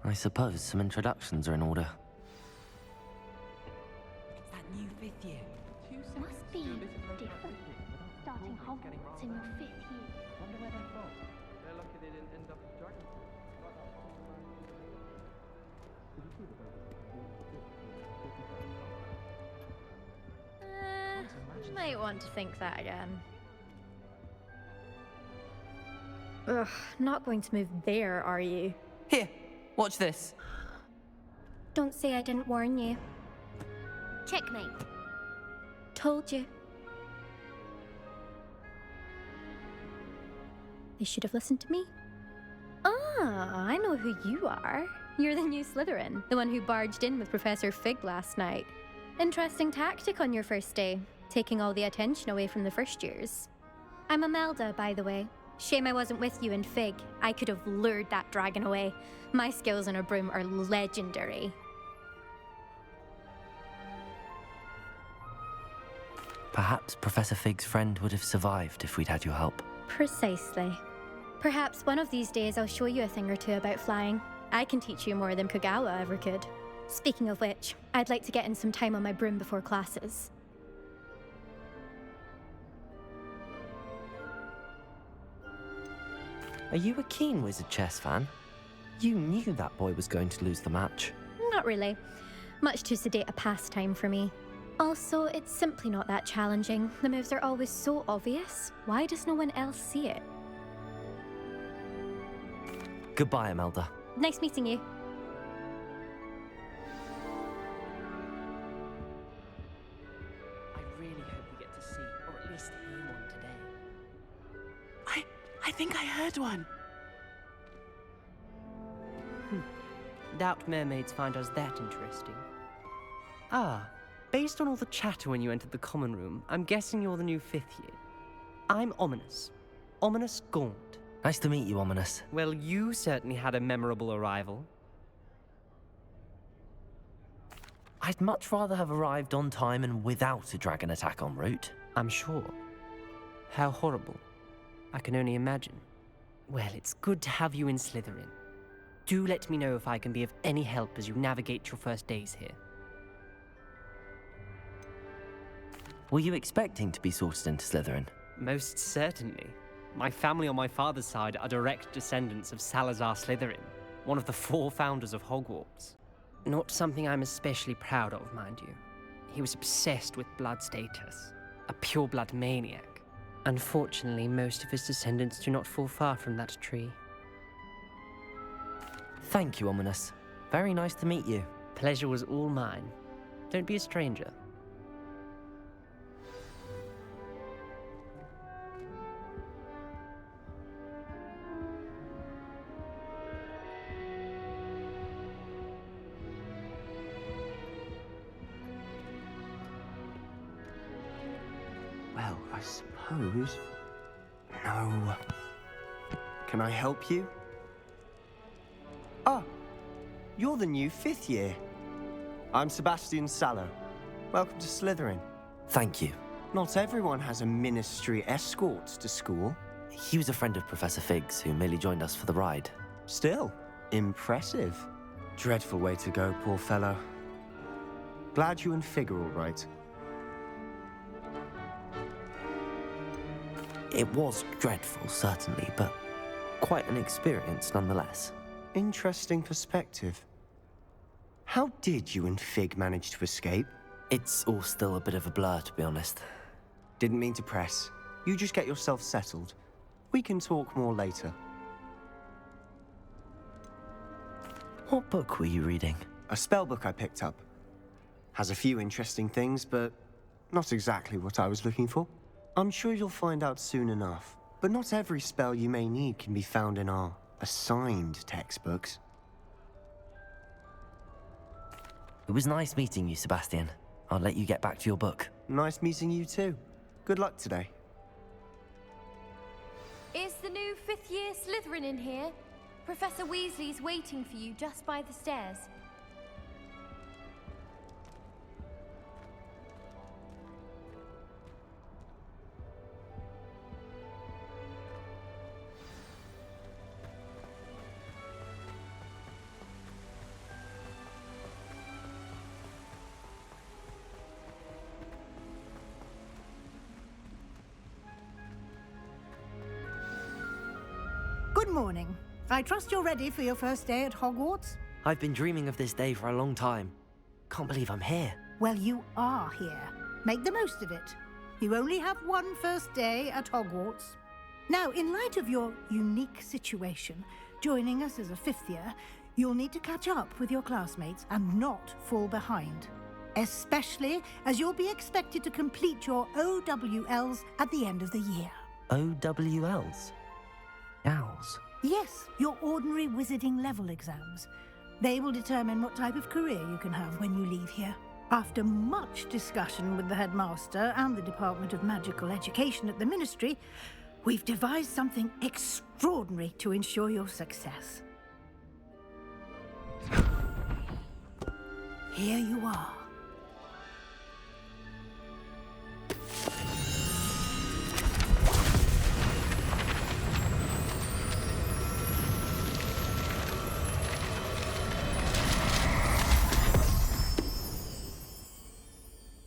I suppose some introductions are in order. It's that new 5th year. Must be different. Starting Hogwarts in your 5th year. Wonder where they're from. They're lucky they didn't end up as dragons. Might want to think that again. Ugh, not going to move there, are you? Here, watch this. Don't say I didn't warn you. Checkmate. Told you. They should have listened to me. Ah, I know who you are. You're the new Slytherin, the one who barged in with Professor Fig last night. Interesting tactic on your first day, taking all the attention away from the first years. I'm Imelda, by the way. Shame I wasn't with you in Fig. I could have lured that dragon away. My skills on a broom are legendary. Perhaps Professor Fig's friend would have survived if we'd had your help. Precisely. Perhaps one of these days I'll show you a thing or two about flying. I can teach you more than Kogawa ever could. Speaking of which, I'd like to get in some time on my broom before classes. Are you a keen Wizard Chess fan? You knew that boy was going to lose the match. Not really. Much too sedate a pastime for me. Also, it's simply not that challenging. The moves are always so obvious. Why does no one else see it? Goodbye, Imelda. Nice meeting you. I really hope we get to see, or at least hear one today. I think I heard one. Doubt mermaids find us that interesting. Ah, based on all the chatter when you entered the common room, I'm guessing you're the new 5th year. I'm Ominous. Ominous Gaunt. Nice to meet you, Ominous. Well, you certainly had a memorable arrival. I'd much rather have arrived on time and without a dragon attack en route. I'm sure. How horrible. I can only imagine. Well, it's good to have you in Slytherin. Do let me know if I can be of any help as you navigate your first days here. Were you expecting to be sorted into Slytherin? Most certainly. My family on my father's side are direct descendants of Salazar Slytherin, one of the 4 founders of Hogwarts. Not something I'm especially proud of, mind you. He was obsessed with blood status, a pure-blood maniac. Unfortunately, most of his descendants do not fall far from that tree. Thank you, Ominous. Very nice to meet you. Pleasure was all mine. Don't be a stranger. Well, I suppose... No. Can I help you? Ah, you're the new 5th year. I'm Sebastian Sallow. Welcome to Slytherin. Thank you. Not everyone has a ministry escort to school. He was a friend of Professor Fig's who merely joined us for the ride. Still, impressive. Dreadful way to go, poor fellow. Glad you and Fig are all right. It was dreadful, certainly, but quite an experience nonetheless. Interesting perspective. How did you and Fig manage to escape? It's all still a bit of a blur, to be honest. Didn't mean to press. You just get yourself settled. We can talk more later. What book were you reading? A spell book I picked up. Has a few interesting things, but not exactly what I was looking for. I'm sure you'll find out soon enough. But not every spell you may need can be found in our assigned textbooks. It was nice meeting you, Sebastian. I'll let you get back to your book. Nice meeting you too. Good luck today. Is the new 5th year Slytherin in here? Professor Weasley's waiting for you just by the stairs. Good morning. I trust you're ready for your first day at Hogwarts? I've been dreaming of this day for a long time. Can't believe I'm here. Well, you are here. Make the most of it. You only have one first day at Hogwarts. Now, in light of your unique situation, joining us as a fifth year, you'll need to catch up with your classmates and not fall behind. Especially as you'll be expected to complete your OWLs at the end of the year. OWLs? Owls? Yes, your ordinary wizarding level exams. They will determine what type of career you can have when you leave here. After much discussion with the headmaster and the Department of Magical Education at the Ministry, we've devised something extraordinary to ensure your success. Here you are.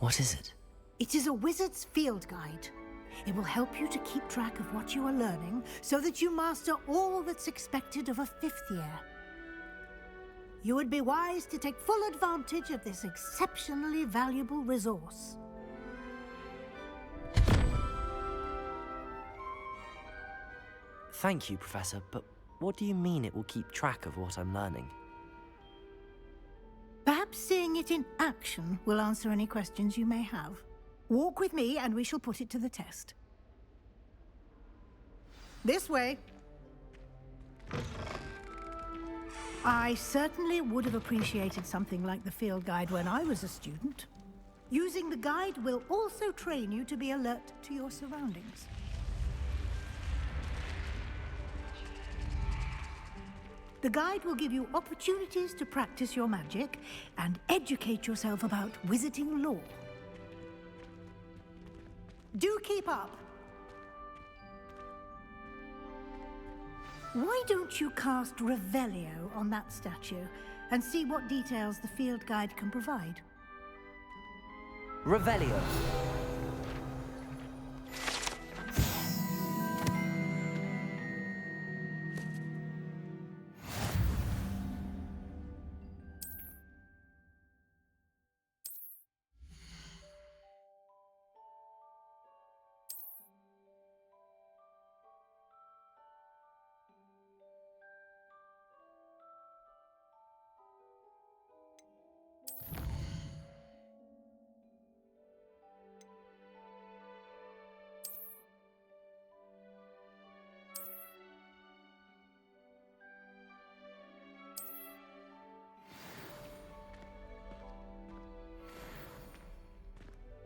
What is it? It is a wizard's field guide. It will help you to keep track of what you are learning so that you master all that's expected of a fifth year. You would be wise to take full advantage of this exceptionally valuable resource. Thank you, Professor, but what do you mean it will keep track of what I'm learning? Perhaps seeing it in action will answer any questions you may have. Walk with me and we shall put it to the test. This way. I certainly would have appreciated something like the field guide when I was a student. Using the guide will also train you to be alert to your surroundings. The guide will give you opportunities to practice your magic and educate yourself about wizarding lore. Do keep up. Why don't you cast Revelio on that statue and see what details the field guide can provide? Revelio.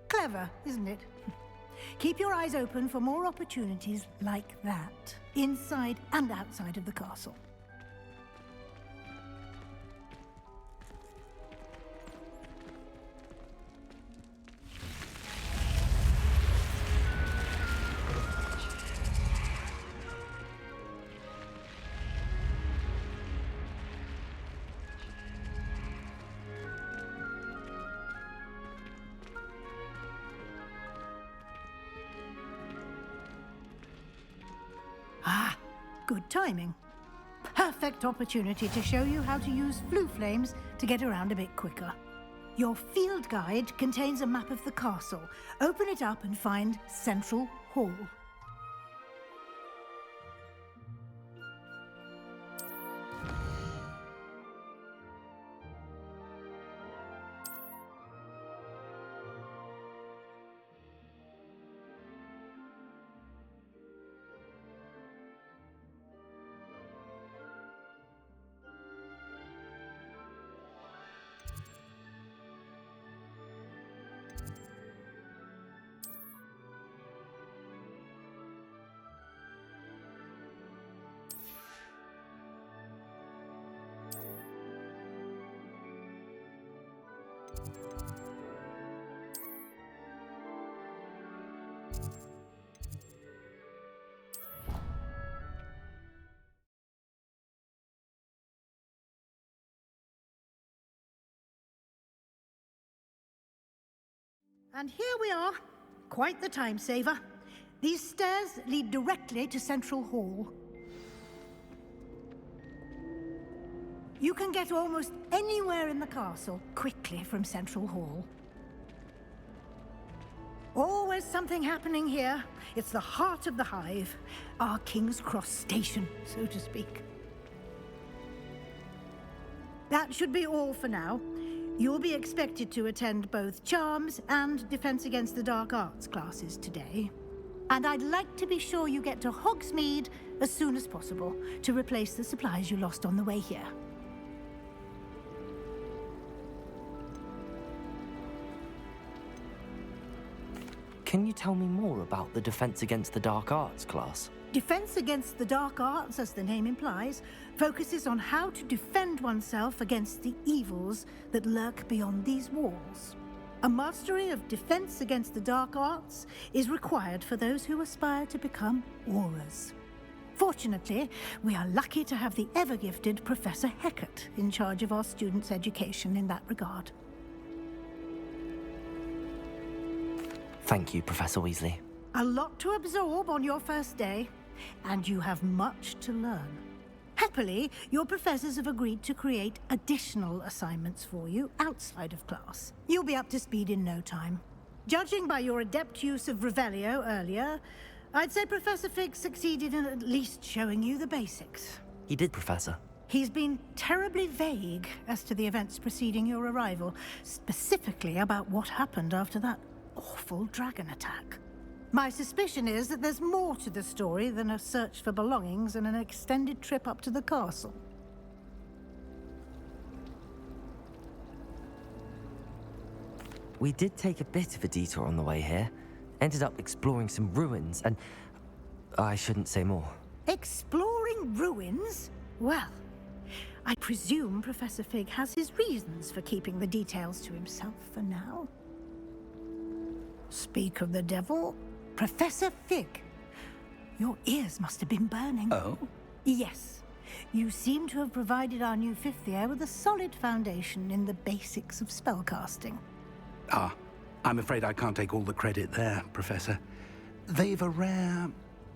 Clever, isn't it? Keep your eyes open for more opportunities like that, inside and outside of the castle. Ah, good timing. Perfect opportunity to show you how to use flue flames to get around a bit quicker. Your field guide contains a map of the castle. Open it up and find Central Hall. And here we are. Quite the time saver. These stairs lead directly to Central Hall. You can get almost anywhere in the castle quickly from Central Hall. Always something happening here. It's the heart of the hive, our King's Cross station, so to speak. That should be all for now. You'll be expected to attend both Charms and Defense Against the Dark Arts classes today. And I'd like to be sure you get to Hogsmeade as soon as possible to replace the supplies you lost on the way here. Can you tell me more about the Defense Against the Dark Arts class? Defense Against the Dark Arts, as the name implies, focuses on how to defend oneself against the evils that lurk beyond these walls. A mastery of Defense Against the Dark Arts is required for those who aspire to become Aurors. Fortunately, we are lucky to have the ever-gifted Professor Hecat in charge of our students' education in that regard. Thank you, Professor Weasley. A lot to absorb on your first day, and you have much to learn. Happily, your professors have agreed to create additional assignments for you outside of class. You'll be up to speed in no time. Judging by your adept use of Revelio earlier, I'd say Professor Fig succeeded in at least showing you the basics. He did, Professor. He's been terribly vague as to the events preceding your arrival, specifically about what happened after that awful dragon attack. My suspicion is that there's more to the story than a search for belongings and an extended trip up to the castle. We did take a bit of a detour on the way here. Ended up exploring some ruins and... I shouldn't say more. Exploring ruins? Well, I presume Professor Fig has his reasons for keeping the details to himself for now. Speak of the devil, Professor Fig. Your ears must have been burning. Oh? Yes. You seem to have provided our new fifth year with a solid foundation in the basics of spellcasting. Ah, I'm afraid I can't take all the credit there, Professor. They've a rare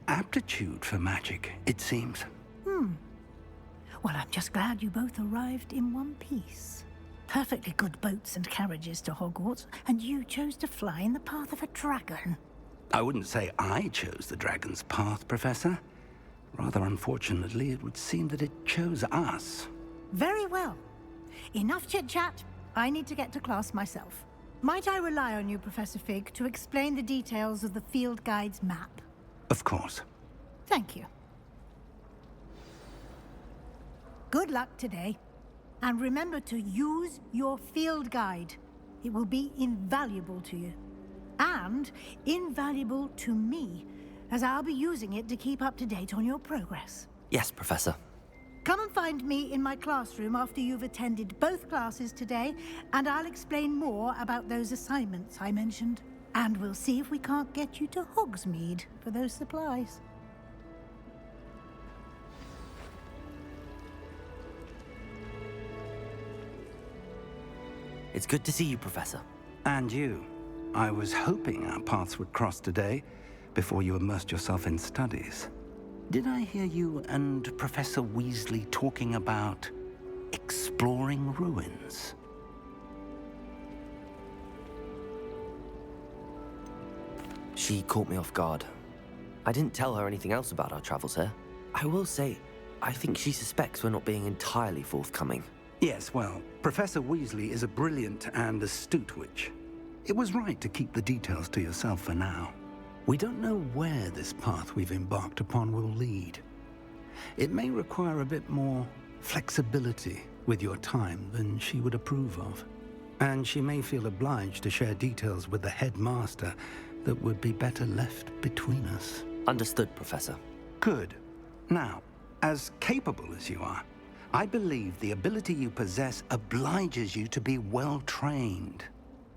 aptitude for magic, it seems. Well, I'm just glad you both arrived in one piece. Perfectly good boats and carriages to Hogwarts, and you chose to fly in the path of a dragon. I wouldn't say I chose the dragon's path, Professor. Rather unfortunately, it would seem that it chose us. Very well. Enough chit-chat. I need to get to class myself. Might I rely on you, Professor Fig, to explain the details of the field guide's map? Of course. Thank you. Good luck today. And remember to use your field guide. It will be invaluable to you. And invaluable to me, as I'll be using it to keep up to date on your progress. Yes, Professor. Come and find me in my classroom after you've attended both classes today, and I'll explain more about those assignments I mentioned. And we'll see if we can't get you to Hogsmeade for those supplies. It's good to see you, Professor. And you. I was hoping our paths would cross today, before you immersed yourself in studies. Did I hear you and Professor Weasley talking about exploring ruins? She caught me off guard. I didn't tell her anything else about our travels here. I will say, I think she suspects we're not being entirely forthcoming. Yes, well, Professor Weasley is a brilliant and astute witch. It was right to keep the details to yourself for now. We don't know where this path we've embarked upon will lead. It may require a bit more flexibility with your time than she would approve of. And she may feel obliged to share details with the headmaster that would be better left between us. Understood, Professor. Good. Now, as capable as you are, I believe the ability you possess obliges you to be well-trained.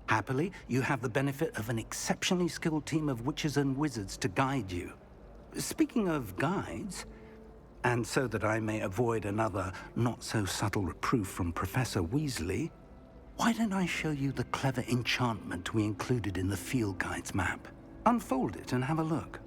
Happily, you have the benefit of an exceptionally skilled team of witches and wizards to guide you. Speaking of guides, and so that I may avoid another not-so-subtle reproof from Professor Weasley, why don't I show you the clever enchantment we included in the field guide's map? Unfold it and have a look.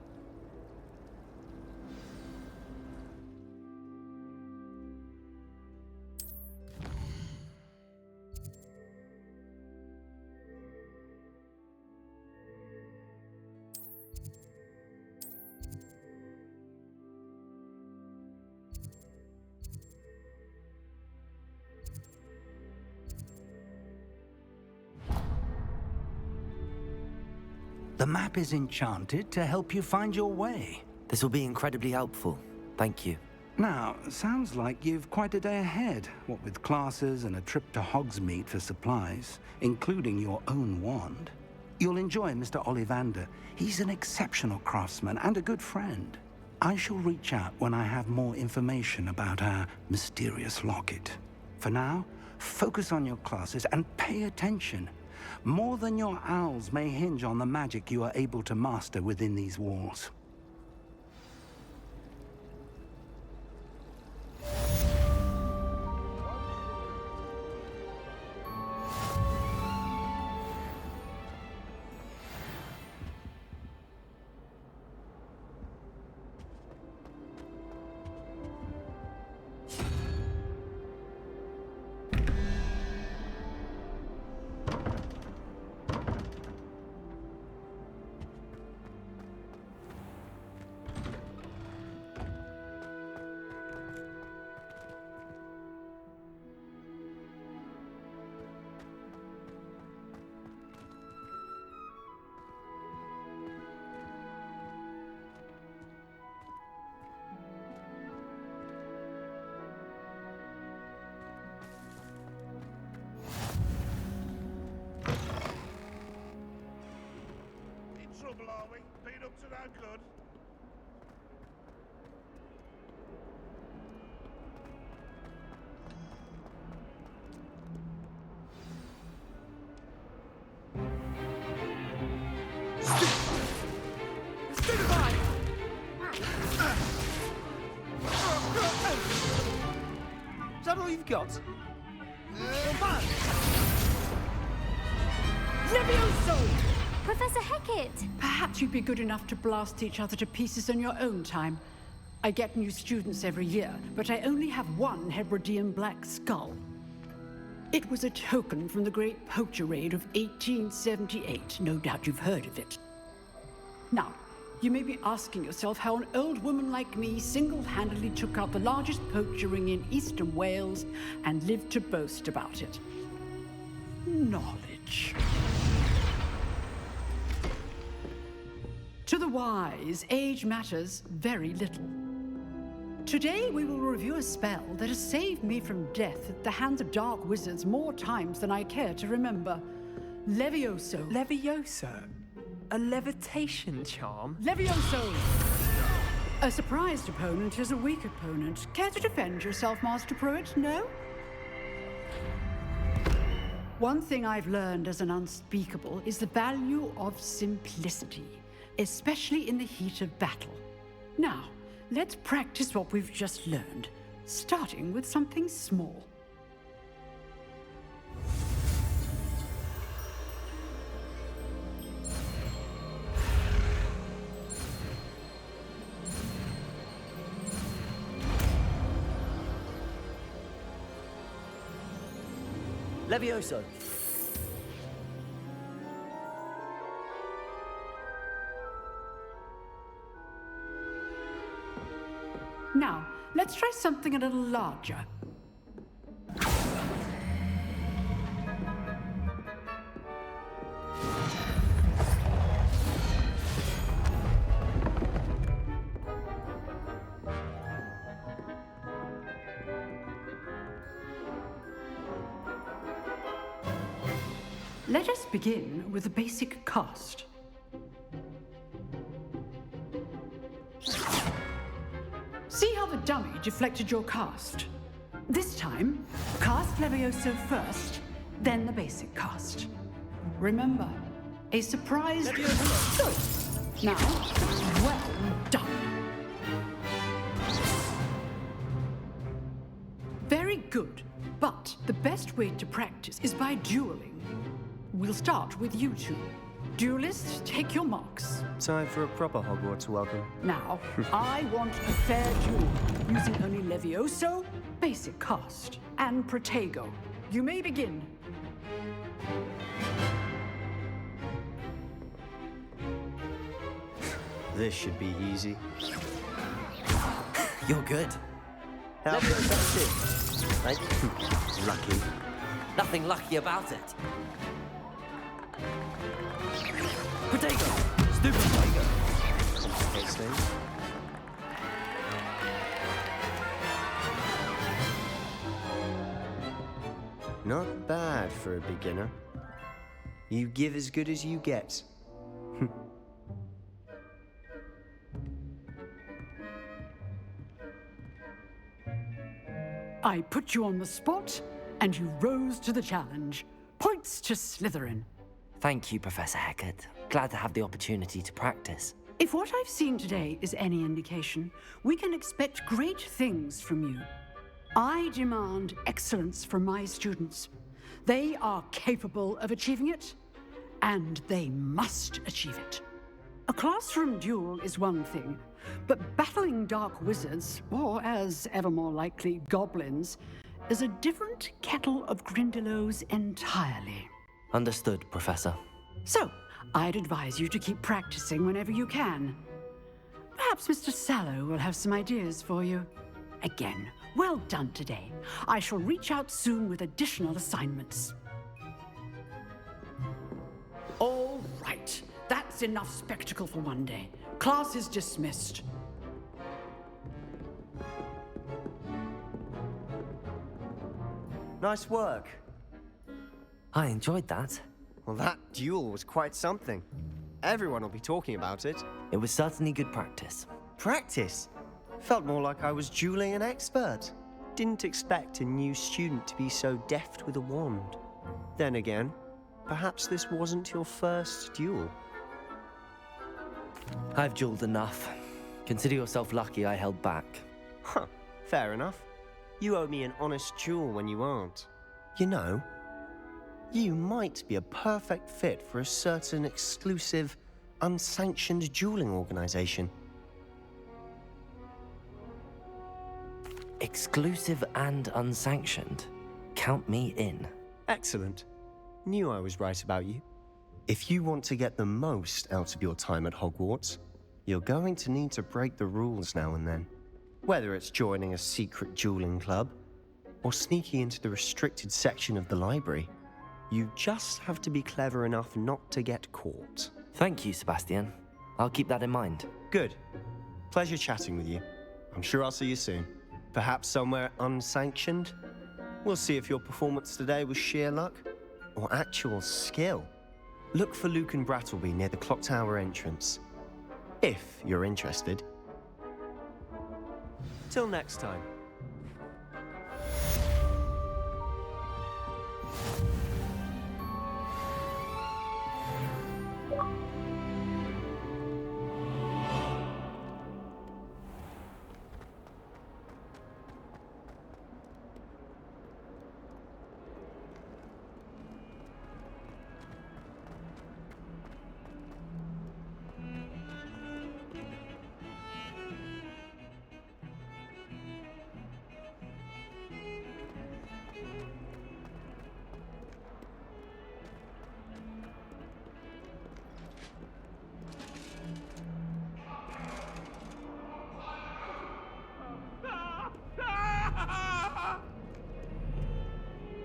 The map is enchanted to help you find your way. This will be incredibly helpful. Thank you. Now, sounds like you've quite a day ahead, what with classes and a trip to Hogsmeade for supplies, including your own wand. You'll enjoy Mr. Ollivander. He's an exceptional craftsman and a good friend. I shall reach out when I have more information about our mysterious locket. For now, focus on your classes and pay attention. More than your owls may hinge on the magic you are able to master within these walls. Are we? Been up to no good? Is that all you've got? Levioso! Professor Hecat! Perhaps you'd be good enough to blast each other to pieces in your own time. I get new students every year, but I only have one Hebridean black skull. It was a token from the Great Poacher Raid of 1878. No doubt you've heard of it. Now, you may be asking yourself how an old woman like me single-handedly took out the largest poacher ring in eastern Wales and lived to boast about it. Knowledge. To the wise, age matters very little. Today we will review a spell that has saved me from death at the hands of dark wizards more times than I care to remember. Levioso. Levioso? A levitation charm? Levioso! A surprised opponent is a weak opponent. Care to defend yourself, Master Pruitt? No? One thing I've learned as an unspeakable is the value of simplicity, especially in the heat of battle. Now, let's practice what we've just learned, starting with something small. Levioso. Now, let's try something a little larger. Let us begin with a basic cast. See how the dummy deflected your cast? This time, cast Levioso first, then the basic cast. Remember, a surprise... Good. Now, well done. Very good, but the best way to practice is by dueling. We'll start with you two. Duelists, take your marks. Time for a proper Hogwarts welcome. Now, I want a fair duel, using only Levioso, basic cast, and Protego. You may begin. This should be easy. You're good. How effective? Right? Lucky. Nothing lucky about it. Potato! Stupid tiger! Complicates things. Not bad for a beginner. You give as good as you get. I put you on the spot, and you rose to the challenge. Points to Slytherin. Thank you, Professor Hecat. Glad to have the opportunity to practice. If what I've seen today is any indication, we can expect great things from you. I demand excellence from my students. They are capable of achieving it, and they must achieve it. A classroom duel is one thing, but battling dark wizards, or as ever more likely, goblins, is a different kettle of Grindylows entirely. Understood, Professor. So, I'd advise you to keep practicing whenever you can. Perhaps Mr. Sallow will have some ideas for you. Again, well done today. I shall reach out soon with additional assignments. All right. That's enough spectacle for one day. Class is dismissed. Nice work. I enjoyed that. Well, that duel was quite something. Everyone will be talking about it. It was certainly good practice. Practice? Felt more like I was dueling an expert. Didn't expect a new student to be so deft with a wand. Then again, perhaps this wasn't your first duel. I've dueled enough. Consider yourself lucky I held back. Huh, fair enough. You owe me an honest duel when you aren't. You know, you might be a perfect fit for a certain exclusive, unsanctioned dueling organization. Exclusive and unsanctioned. Count me in. Excellent. Knew I was right about you. If you want to get the most out of your time at Hogwarts, you're going to need to break the rules now and then. Whether it's joining a secret dueling club, or sneaking into the restricted section of the library, you just have to be clever enough not to get caught. Thank you, Sebastian. I'll keep that in mind. Good. Pleasure chatting with you. I'm sure I'll see you soon. Perhaps somewhere unsanctioned? We'll see if your performance today was sheer luck or actual skill. Look for Luke and Brattleby near the clock tower entrance, if you're interested. Till next time.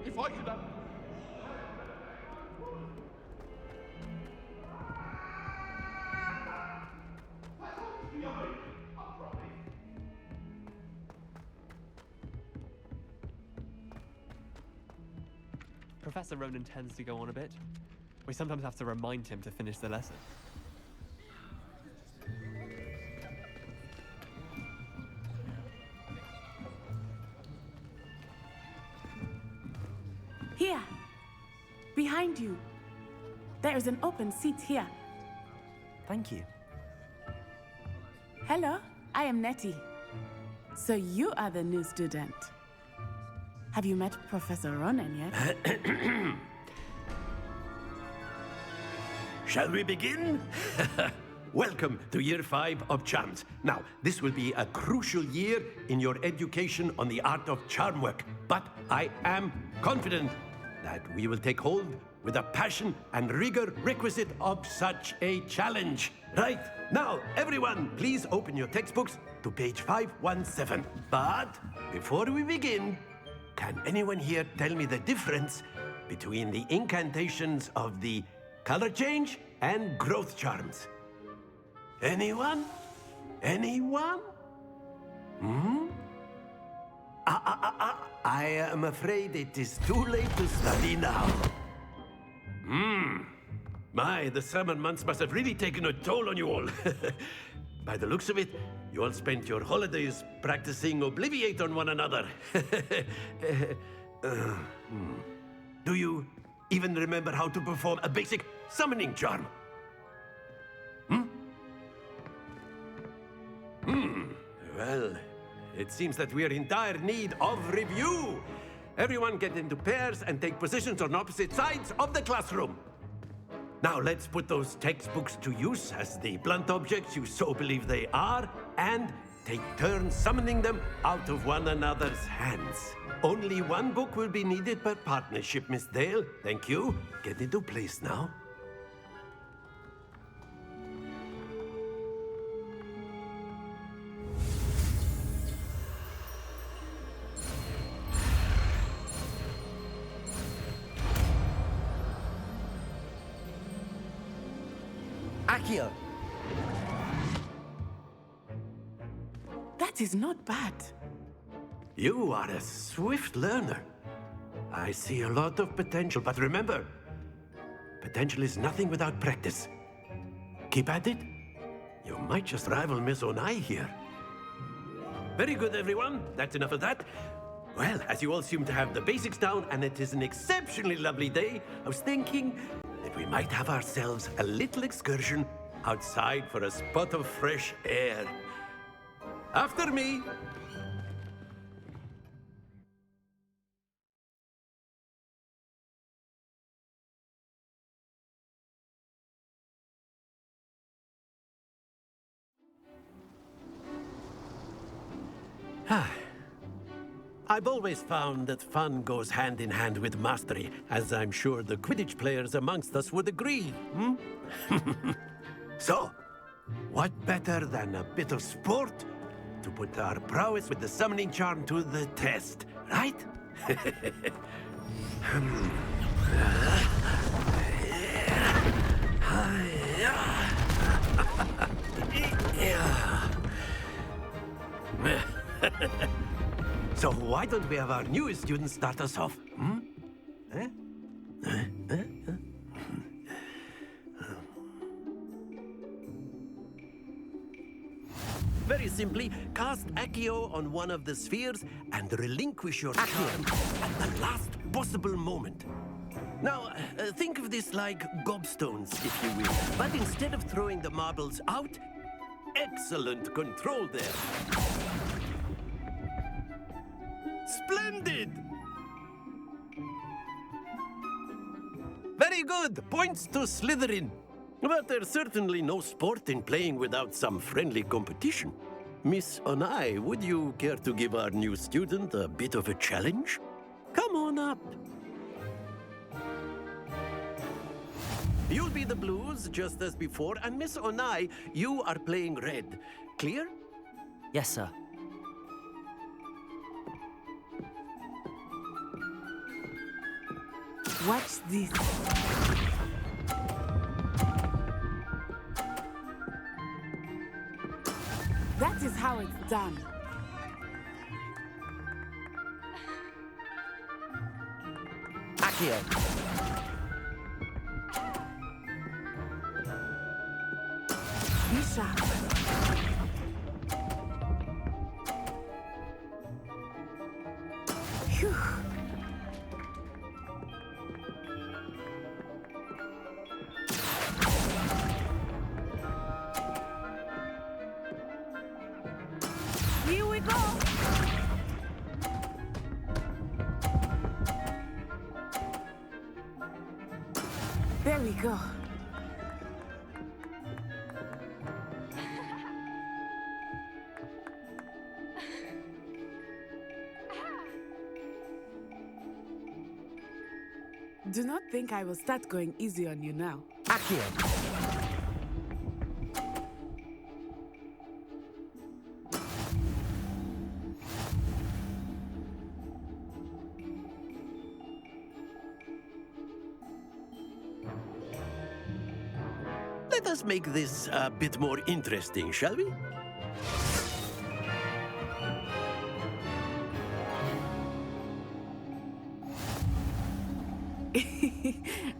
If I could have... Professor Ronan tends to go on a bit. We sometimes have to remind him to finish the lesson. Here, behind you. There is an open seat here. Thank you. Hello, I am Nettie. So you are the new student. Have you met Professor Ronan yet? Shall we begin? Welcome to Year 5 of Charms. Now, this will be a crucial year in your education on the art of charm work, but I am confident that we will take hold with the passion and rigor requisite of such a challenge. Right, now, everyone, please open your textbooks to page 517. But before we begin, can anyone here tell me the difference between the incantations of the color change and growth charms. Anyone? Anyone? Hmm? I am afraid it is too late to study now. The summer months must have really taken a toll on you all. By the looks of it, you all spent your holidays practicing Obliviate on one another. Do you even remember how to perform a basic summoning charm? Well, it seems that we are in dire need of review. Everyone get into pairs and take positions on opposite sides of the classroom. Now let's put those textbooks to use as the blunt objects you so believe they are, and take turns summoning them out of one another's hands. Only one book will be needed per partnership, Miss Dale. Thank you. Get into place now. Accio! That is not bad. You are a swift learner. I see a lot of potential, but remember, potential is nothing without practice. Keep at it. You might just rival Miss Onai here. Very good, everyone. That's enough of that. Well, as you all seem to have the basics down, and it is an exceptionally lovely day, I was thinking that we might have ourselves a little excursion outside for a spot of fresh air. After me. I've always found that fun goes hand in hand with mastery, as I'm sure the Quidditch players amongst us would agree, So, what better than a bit of sport to put our prowess with the summoning charm to the test, right? So why don't we have our newest student start us off? Very simply, cast Accio on one of the spheres and relinquish your charm at the last possible moment. Now, think of this like gobstones, if you will. But instead of throwing the marbles out, excellent control there. Splendid! Very good. Points to Slytherin. But there's certainly no sport in playing without some friendly competition. Miss Onai, would you care to give our new student a bit of a challenge? Come on up. You'll be the blues, just as before, and Miss Onai, you are playing red. Clear? Yes, sir. Watch this. That is how it's done. Accio! Be sharp. Phew. Here we go. There we go. Do not think I will start going easy on you now. Accio! Let us make this a bit more interesting, shall we?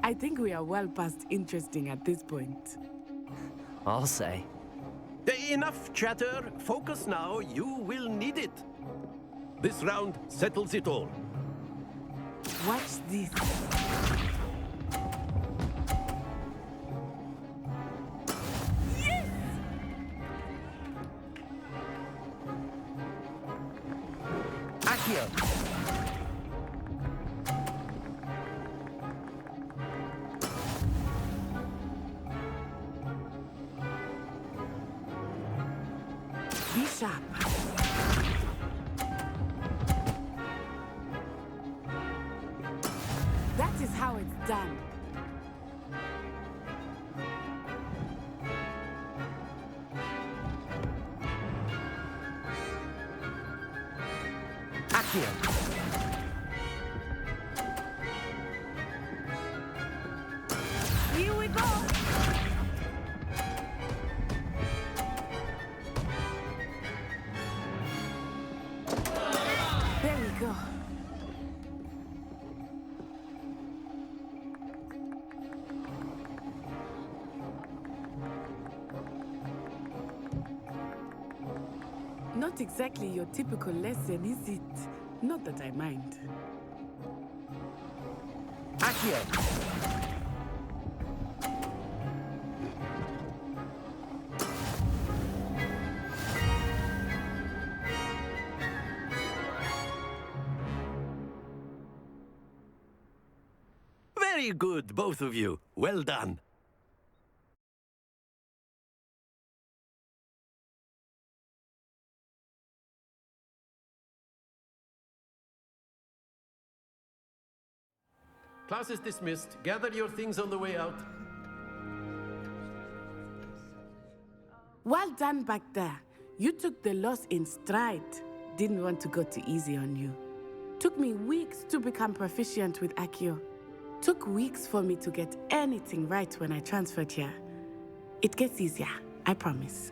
I think we are well past interesting at this point. I'll say. Enough chatter. Focus now. You will need it. This round settles it all. Watch this. Yes! Accio! Be sharp. That is how it's done. Accio! Here we go! There we go. Not exactly your typical lesson, is it? Not that I mind. Accio! Very good, both of you. Well done. Class is dismissed. Gather your things on the way out. Well done back there. You took the loss in stride. Didn't want to go too easy on you. Took me weeks to become proficient with Accio. Took weeks for me to get anything right when I transferred here. It gets easier, I promise.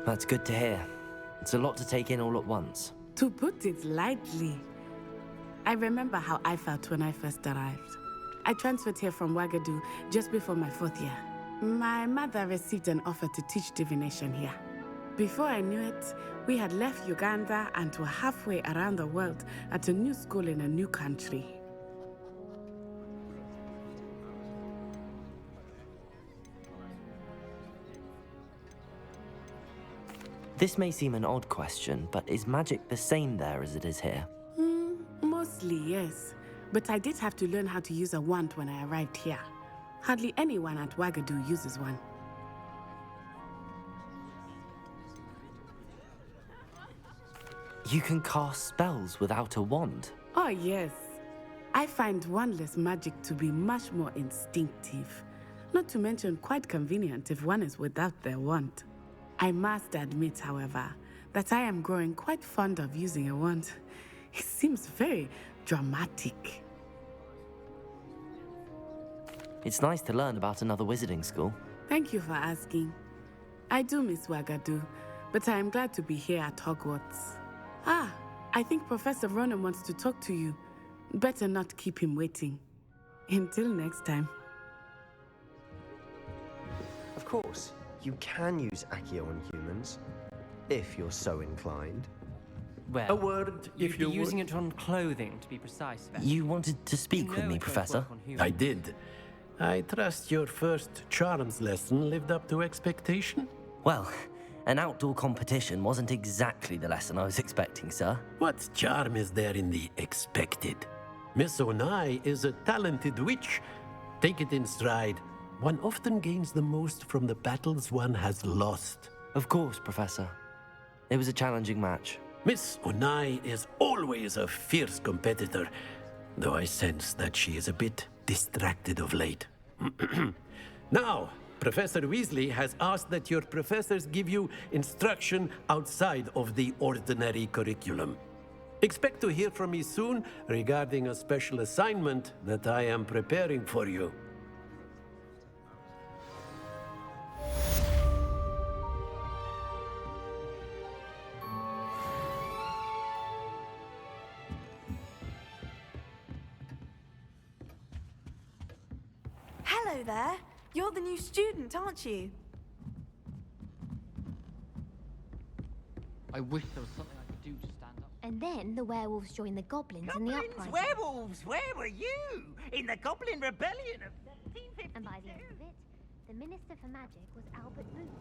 That's good to hear. It's a lot to take in all at once. To put it lightly, I remember how I felt when I first arrived. I transferred here from Ouagadougou just before my 4th year. My mother received an offer to teach divination here. Before I knew it, we had left Uganda and were halfway around the world at a new school in a new country. This may seem an odd question, but is magic the same there as it is here? Mostly, yes. But I did have to learn how to use a wand when I arrived here. Hardly anyone at Ouagadougou uses one. You can cast spells without a wand? Oh, yes. I find wandless magic to be much more instinctive. Not to mention quite convenient if one is without their wand. I must admit, however, that I am growing quite fond of using a wand. It seems very dramatic. It's nice to learn about another wizarding school. Thank you for asking. I do miss Ouagadougou, but I am glad to be here at Hogwarts. Ah, I think Professor Ronan wants to talk to you. Better not keep him waiting. Until next time. Of course, you can use Accio on humans, if you're so inclined. Well, A word, you'd if be you using it on clothing, to be precise. You wanted to speak You with know me, it won't Professor? work on humans. I did. I trust your first charms lesson lived up to expectation? Well, an outdoor competition wasn't exactly the lesson I was expecting, sir. What charm is there in the expected? Miss Onai is a talented witch. Take it in stride. One often gains the most from the battles one has lost. Of course, Professor. It was a challenging match. Miss Onai is always a fierce competitor, though I sense that she is a bit distracted of late. Now, Professor Weasley has asked that your professors give you instruction outside of the ordinary curriculum. Expect to hear from me soon regarding a special assignment that I am preparing for you. Hello there. You're the new student, aren't you? I wish there was something I could do to stand up. And then the werewolves joined the goblins in the uprising. Werewolves, where were you? In the Goblin Rebellion of 1352. And by the end of it, the Minister for Magic was Albert Boot.